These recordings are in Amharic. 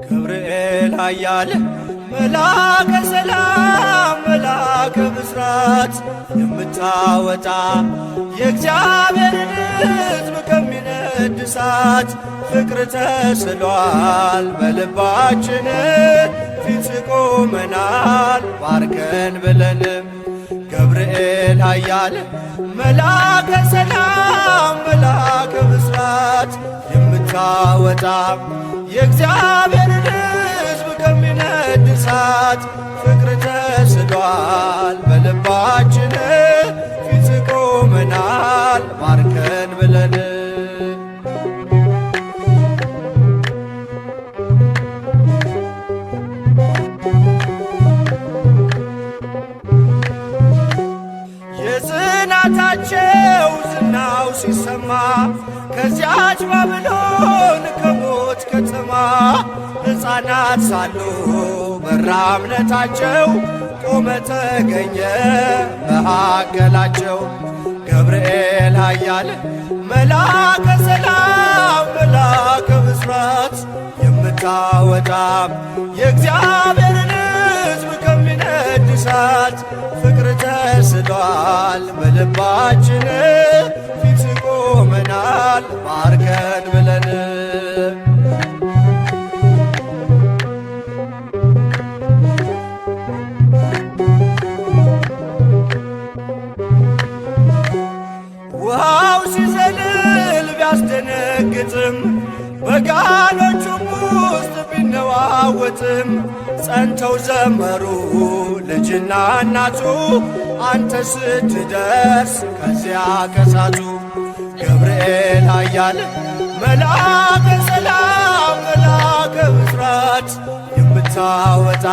ገብርኤል ኃያል መልአከ ሰላም መልአከ ብስራት የምታወጣ የእግዚአብሔርን ሕዝብ ከሚነድ እሳት ፍቅር ተስሏል በልባችን ፊት ቆመናል ባርከን ብለን ገብርኤል ኃያል መልአከ ሰላም መልአከ ብስራት የምታወጣ የእግዚአብሔርን ሕዝብ ከሚነድ እሳት ፍቅር ተስሏል በልባችን ፊት ቆመናል ባርከን ብለን የጽናታቸው ዝናው ሲሰማ ከዚያች ባቢሎን ከሞት ከተማ ሕፃናት ሳሉ በራ እምነታቸው ቆመ ተገኘ መሃከላቸው። ገብርኤል ኃያል መልአከ ሰላም መልአከ ብስራት የምታወጣ የእግዚአብሔርን ሕዝብ ከሚነድ እሳት ፍቅር ተስሏል በልባችን ፊት ቆመናል ባርከን ብለን ውሃው ሲዘልል ቢያስደነግጥም በጋኖቹም ውስጥ ቢነዋወጥም ጸንተው ዘመሩ ልጅና እናቱ አንተ ስትደርስ ከዚያ ከሳቱ። ገብርኤል ኃያል መልአከ ሰላም መልአከ ብስራት የምታወጣ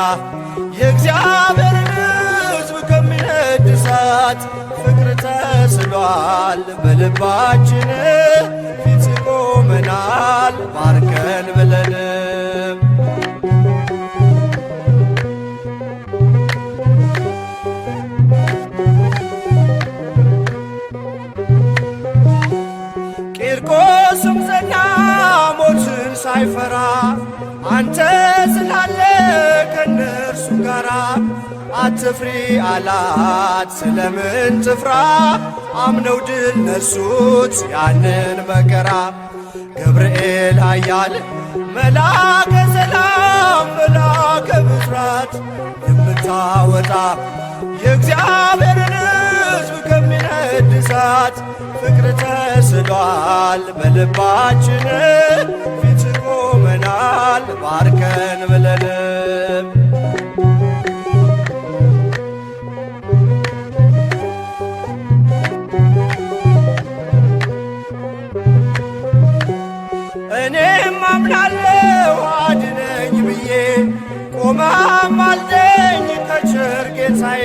የእግዚአብሔርን ሕዝብ ከሚነድ እሳት ፍቅር ተስሏል በልባችን ፊት ቆመናል ባርከን ብለን ቂርቆስም ጸና ሞትን ሳይፈራ አንተ ስላለ ከነርሱ ጋራ አትፍሪ አላት ስለምን ትፍራ አምነው ድል ነሱት ያንን መከራ። ገብርኤል ኃያል መልአከ ሰላም መልአከ ብስራት የምታወጣ የእግዚአብሔርን ሕዝብ ከሚነድ እሳት ፍቅር ተስሏል በልባችን ፊት ቆመናል ባርከን ብለን እኔም አምናለሁ አድነኝ ብዬ ቆመህ አልደኝ ከቸር ጌታዬ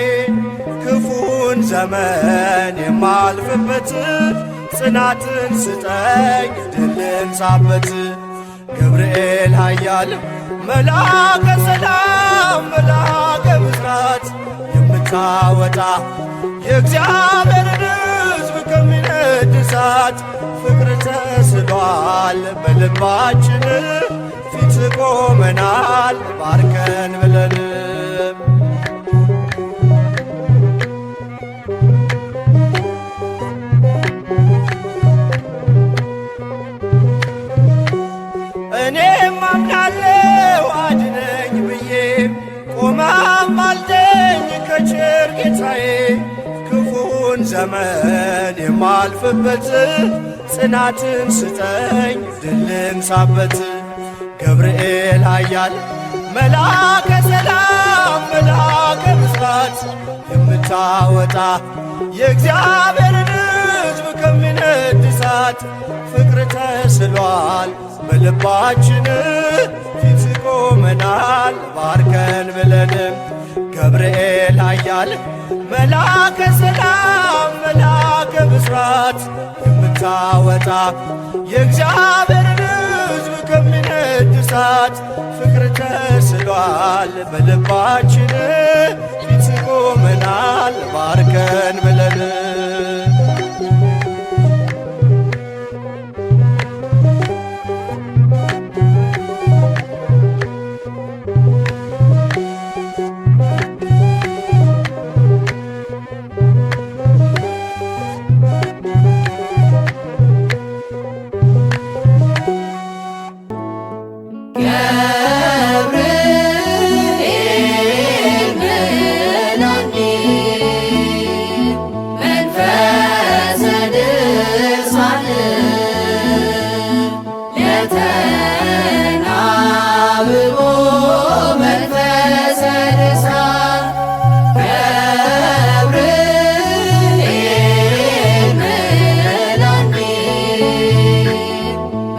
ክፉን ዘመን የማልፍበት ጽናትን ስጠኝ ድልን ሳበት። ገብርኤል ኃያል መልአከ ሰላም መልአከ ብስራት የምታወጣ የእግዚአብሔርን ሕዝብ ከሚነድ እሳት ፍቅር ተስሏል በልባችን ፊት ቆመናል ባርከን ብለን እኔም አምናለሁ አድነኝ ብዬ ቆመህ አልደኝ ከቸር ጌታዬ ክፉን ዘመን የማልፍበት ጽናትን ስጠኝ ድልን ሳበት። ገብርኤል ኃያል መልአከ ሰላም መልአከ ብስራት የምታወጣ የእግዚአብሔርን ሕዝብ ከሚነድ እሳት ፍቅር ተስሏል በልባችን ፊት ቆመናል ባርከን ብለን ገብርኤል ኃያል መልአከ ሰላም መልአከ ብስራት የምታወጣ የእግዚአብሔርን ሕዝብ ከሚነድ እሳት ፍቅር ተስሏል በልባችን ፊት ቆመናል ባርከን ብለን ገብርኤል መላኒ መንፈሰ ድርሳን ለተናብቦ መንፈሰ ድርሳን ገብርኤል መላኒ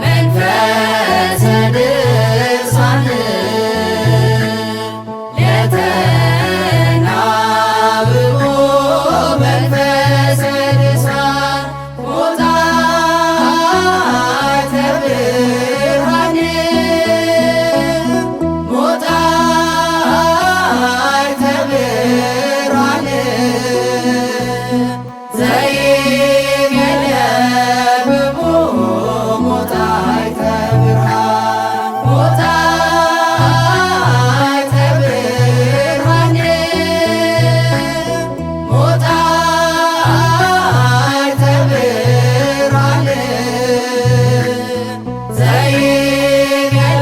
መንፈሰ ድርሳን ለተናብቦ መንፈሰ ድርሳን ሞጣዕተ ብርሃን ሞጣዕተ ብርሃን ዘይገለብቦ ሞጣዕተ ብርሃን ሞጣዕተ ብርሃን ሞጣዕተ ብርሃን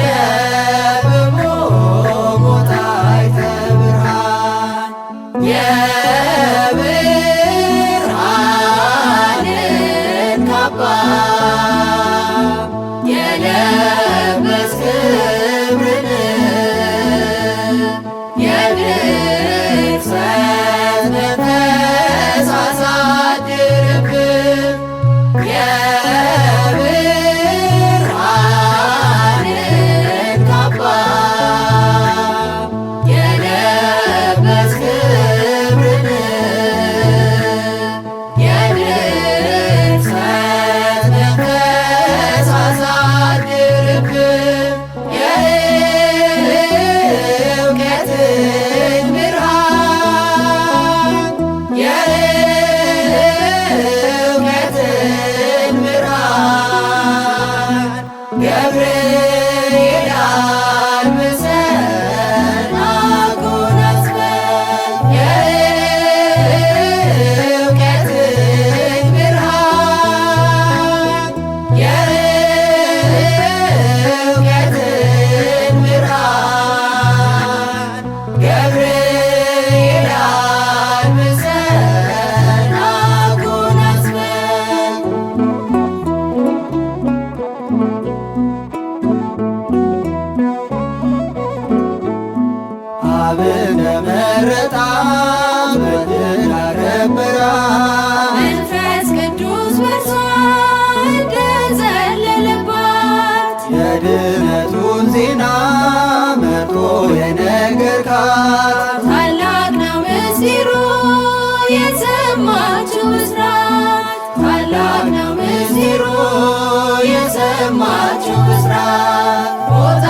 ዘይገለብቦ ሞጣዕተ ብርሃን የብርሃንን ካባ የለበስክ ክብርን የንግሥት መንፈስ አሳድርብን የብርሃንን ካባ የለበስክ ክብርን የንግሥት መንፈስ አሳድርብን የእውቀትን ብርሃን የእውቀትን ብርሃን ገብርኤል አልብሰን አጎናጽፈን የእውቀትን ብርሃን የእውቀትን ብርሃን ገብርኤል አልብሰን አጎናጽፈን አብነ መረጣት በድል አከበራት መንፈስ ቅዱስ በርሷ እንደዘለለባት የድነቱን ዜና መርጦ የነገርካት ታላቅ ነው ምስጢሩ የሰማችው ብስራት ታላቅ ነው ምስጢሩ የሰማችው ብስራት ሞጣዕተ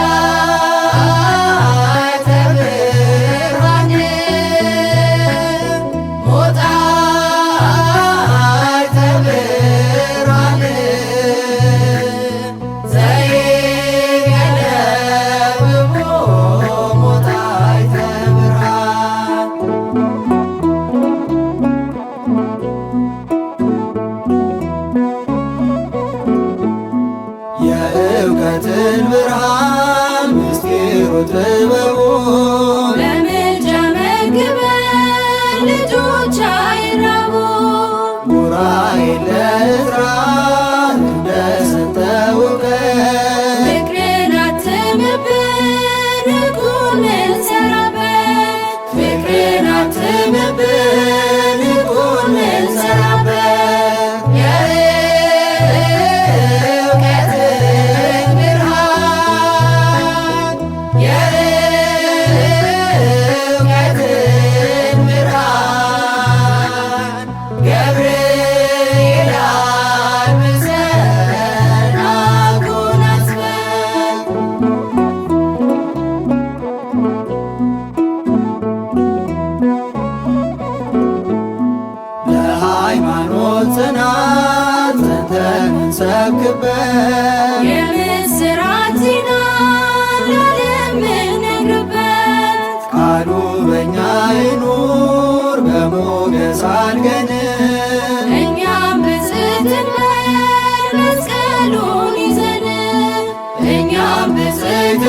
ብርሃን ሞጣዕተ ብርሃን ዘይገለብቦ ሞጣዕተ ብርሃን የእውቀትን ብርሃን ምስጢሩ ጥበቡ ለምልጃ መግበን ልጆች አይራቡ ዑራኤል ለዕዝራ እንደሰጠው እውቀት ፍቅርን አትምብን ሕጉን እንሰራበት ፍቅርን አትምብን ሕጉን እንሰራበት የእውቀትን ብርሃን የእውቀትን ብርሃን ገብርኤል አልብሰን አጎናጽፈን ለሃይማኖት ጽናት ጸንተን እንሰብክበት የምስራች ዜና ለዓለም እንነግርበት ቃሉ በእኛ ይኑር በሞገስ አድገን እኛም ብፅዕት እንበል መስቀሉን ይዘን እኛም ብፅዕት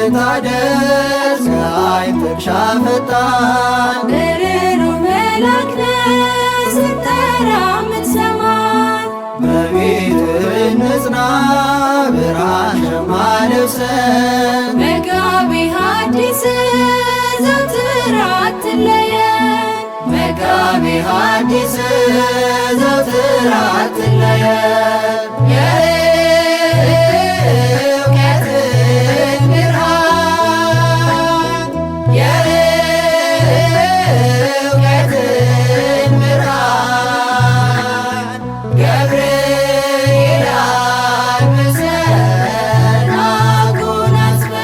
የምታደርስ የኃይል ጥቅሻ ፈጣን ብርሩ መልአክ ነህ ስንጠራ የምትሰማን በቤትህ እንጽና ብርሃን ሸማ ለብሰን መጋቤ ሐዲስ ዘወትር አትለየን መጋቤ ሐዲስ ዘወትር አትለየን የእውቀትን ብርሃን የእውቀትን ብርሃን ገብርኤል አልብሰን አጎናጽፈን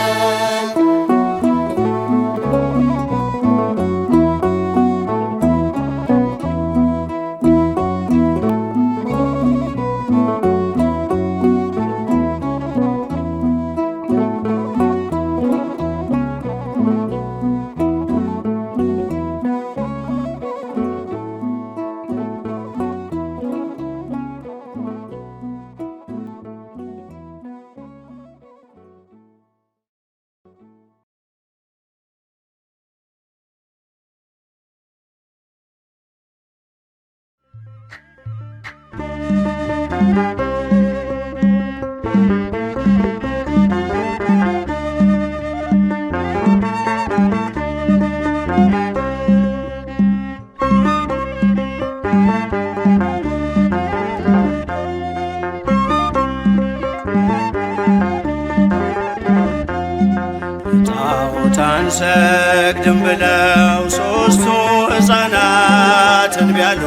ጣዖት አንሰግድም ብለው ሦስቱ ሕፃናት እንቢ አሉ።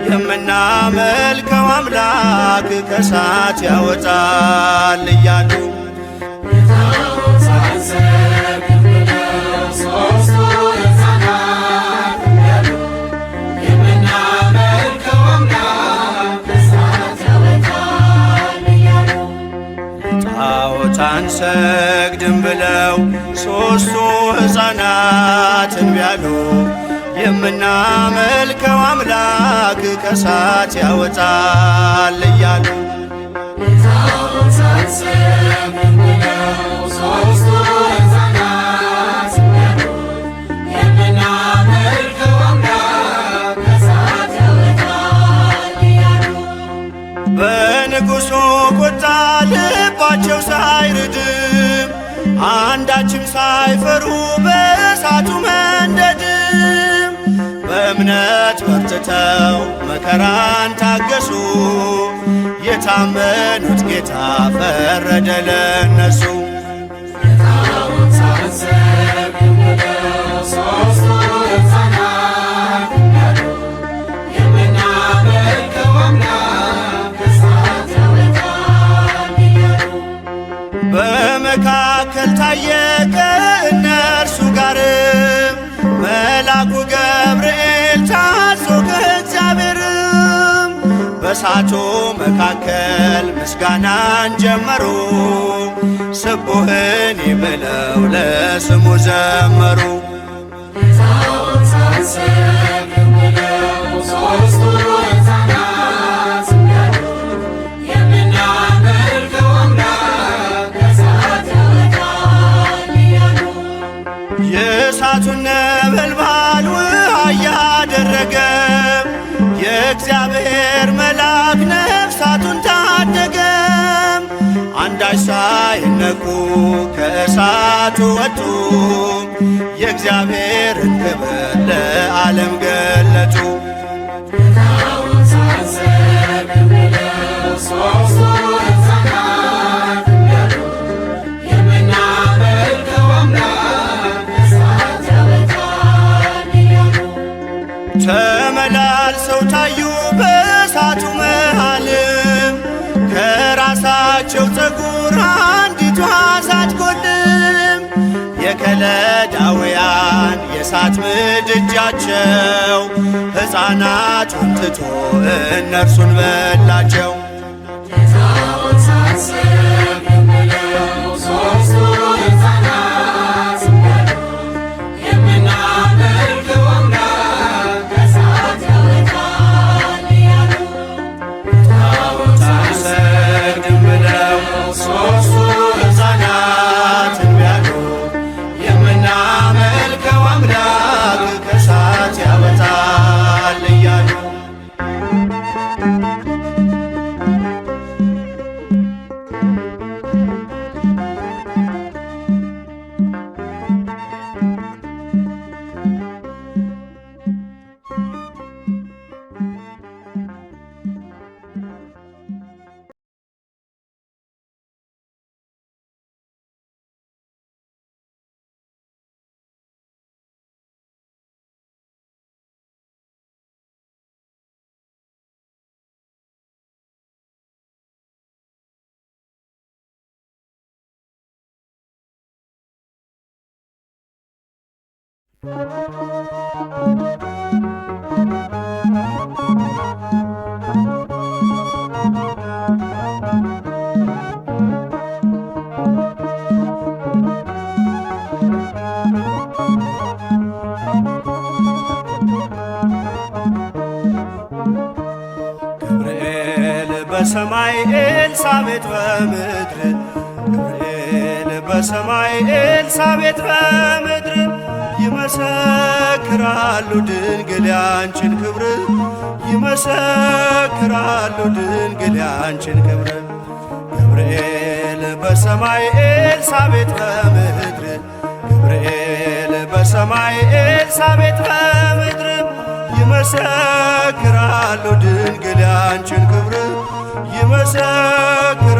የምናመልከው አምላክ ከእሳት ያወጣል እያሉ ጣዖት አንሰግድም ብለው ሦስቱ ሕፃናት እንቢ አሉ። የምናመልከው አምላክ ከእሳት ያወጣል እያሉ ጣዖት አንሰግድም ብለው ሦስቱ ሕፃናት እንቢ አሉ። የምናመልከው አምላክ ከእሳት ያወጣል እያሉ ጣዖት አንሰግድም ብለው ሦስቱ ሕፃናት እንቢ አሉ። የምናመልከው አምላክ ከእሳት ያወጣል እያሉ በንጉሡ ቁጣ ልባቸው ሳይርድም አንዳችም ሳይፈሩ በእሳቱ መንደድም በእምነት በርትተው መከራን ታገሱ። የታመኑት ጌታ ፈረደ ለነሱ። ጣዖት አንሰግድም ብለው ሦስቱ ሕፃናት እንቢ አሉ። የምናመልከው አምላክ ከእሳት ያወጣል እያሉ በመካከል ታየ ከእነርሱ ጋርም መልአኩ ገብርኤል ታዞ ከእግዚአብሔርም በእሳቱ መካከል ምስጋናን ጀመሩ። ስቡህኒ ብለው ለስሙ ዘመሩ። ጣዖት አንሰግድም ብለው ሦስቱ ሕፃናት እንቢ አሉ። የምናመልከው አምላክ ከእሳት ያወጣል እያሉ የእሳቱን ነበልባል ውሃ እያደረገ የእግዚአብሔር መልአክ ነፍሳቱን ታደገም። አንዳች ሳይነኩ ከእሳቱ ወጡ። የእግዚአብሔርን ክብር ለዓለም ገለጡ። ጣዖት አንሰግድም ብለው ሦስቱ ሕፃናት እንቢ አሉ። የምናመልከው አምላክ ከእሳት ያወጣል እያሉ ተመላልሰው ታዩ በእሳቱ መሃልም ከራሳቸው ፀጉር አንዲቷ ሳትጎድም የከለዳውያን የእሳት ምድጃቸው ሕፃናቱን ትቶ እነርሱን በላቸው። ጣዖት አንሰግድም ብለው ሦስቱ ሕፃናት እንቢ አሉ። የምናመልከው አምላክ ከእሳት ያወጣል እያሉ ጣዖት አንሰግድም ብለው ሦስቱ ሕፃናት እንቢ አሉ። ገብርኤል በሰማይ ኤልሳቤጥ በምድር ገብርኤል በሰማይ ኤልሳቤጥ በምድር ይመሰክራሉ ድንግል ያንቺን ክብር ይመሰክራሉ ድንግል ያንቺን ክብር ገብርኤል በሰማይ ኤልሳቤጥ በምድር ገብርኤል በሰማይ ኤልሳቤጥ በምድር ይመሰክራሉ ድንግል ያንቺን ክብር ይመሰክራሉ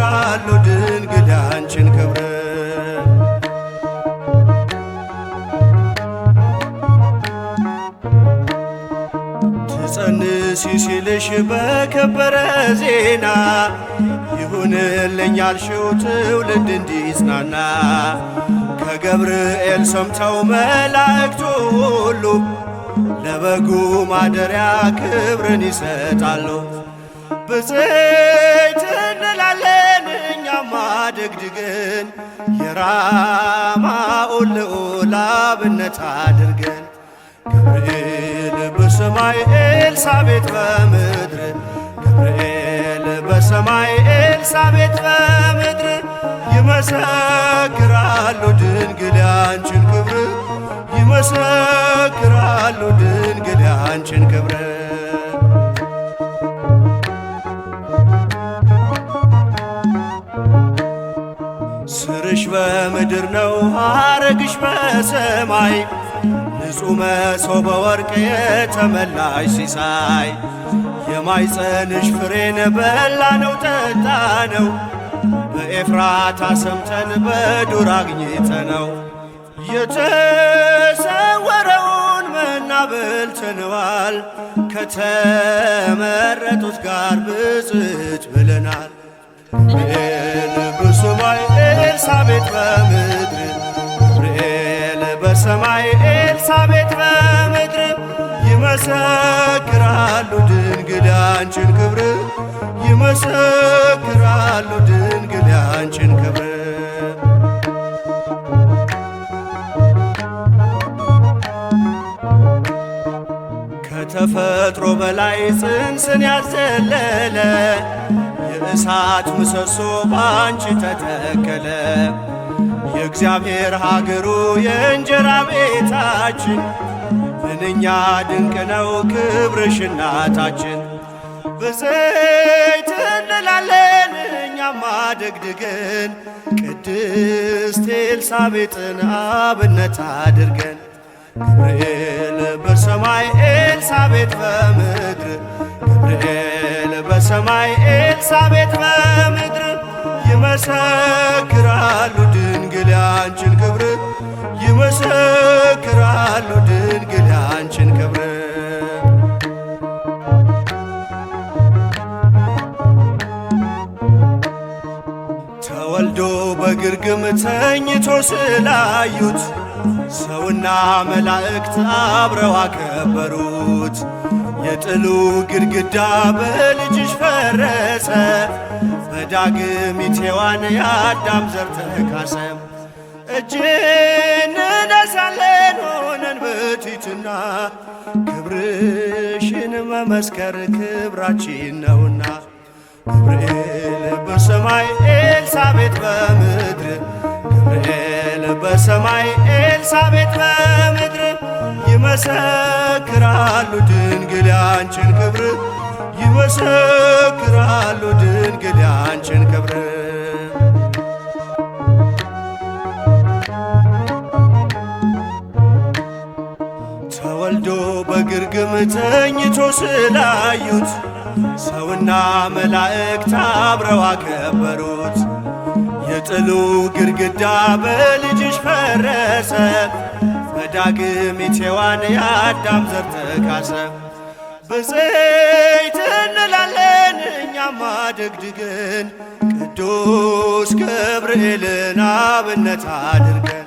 ድንግል ያንቺን ክብር ትጸንሲ ሲልሽ በከበረ ዜና ይሁንልኝ ያልሽው ትውልድ እንዲጽናና ከገብርኤል ሰምተው መላእክቱ ሁሉ ለበጉ ማደሪያ ክብርን ይሰጣሉ። ብፅዕት እንላለን እኛም አደግድገን የራማውን ልዑል አብነት አድርገን ገብርኤል በሰማይ ኤልሳቤጥ በምድር ገብርኤል በሰማይ ኤልሳቤጥ በምድር ይመሰክራሉ ድንግል ያንቺን ክብር ይመሰክራሉ ድንግል ያንቺን ክብር ስርሽ በምድር ነው ሐረግሽ በሰማይ ንጹሕ መሶበ ወርቅ የተመላሽ ሲሳይ የማይጸንሽ ፍሬን በላነው ጠጣነው በኤፍራታ ሰምተን በዱር አግኝተነው የተሰወረውን መና በልተነዋል ከተመረጡት ጋር ብፅዕት ብለናል። ገብርኤል በሰማይ ኤልሳቤጥ በምድር ገብርኤል በሰማይ ኤልሳቤጥ በምድር ይመሰክራሉ ድንግል ያንቺን ክብር ይመሰክራሉ ድንግል ያንቺን ክብር ከተፈጥሮ በላይ ጽንስን ያዘለለ የእሳት ምሰሶ ባንቺ ተተከለ የእግዚአብሔር ሀገሩ የእንጀራ ቤታችን ምንኛ ድንቅ ነው ክብርሽ እናታችን ብፅዕት እንላለን እኛም አደግድገን ቅድስት ኤልሳቤጥን አብነት አድርገን ገብርኤል በሰማይ ኤልሳቤጥ በምድር ገብርኤል በሰማይ ኤልሳቤጥ በምድር ይመሰክራሉ ድንግል ያንቺን ክብር ይመሰክራሉ ድንግል ያንቺን ክብር ተወልዶ በግርግም ተኝቶ ስላዩት ሰውና መላእክት አብረው አከበሩት የጥሉ ግድግዳ በልጅሽ ፈረሰ በዳግሚት ሔዋን የአዳም ዘር ተካሰ እጅ እንነሳለን ሆነን በትሕትና ክብርሽን መመስከር ክብራችን ነውና ገብርኤል በሰማይ ኤልሳቤጥ በምድር ገብርኤል በሰማይ ኤልሳቤጥ በምድር ይመሰክራሉ ድንግል ያንቺን ክብር ይመሰክራሉ ድንግል ያንቺን ክብር ተወልዶ በግርግም ተኝቶ ስላዩት ሰውና መላእክት አብረው አከበሩት የጥሉ ግድግዳ በልጅሽ ፈረሰ በዳግሚት ሔዋን የአዳም ዘር ተካሰ ብፅዕት እንላለን እኛም አደግድገን ቅዱስ ገብርኤልን አብነት አድርገን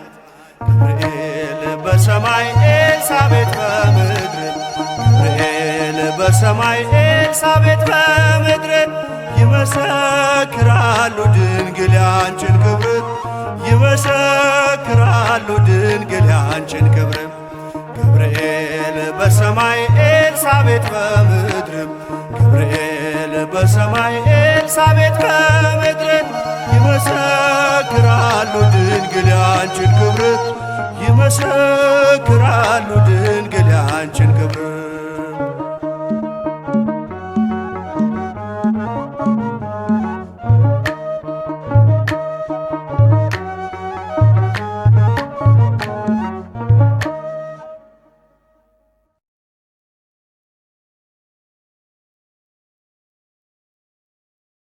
ገብርኤል በሰማይ ኤልሳቤጥ በምድር ገብርኤል በሰማይ ኤልሳቤጥ በምድር ይመሰክራሉ ድንግል ያንቺን ክብር ይመሰክራሉ ድንግል ያንቺን ክብር ገብርኤል በሰማይ ኤልሳቤጥ በምድር ገብርኤል በሰማይ ኤልሳቤጥ በምድር ይመሰክራሉ ድንግል ያንቺን ክብር ይመሰክራሉ ድንግል ያንቺን ክብር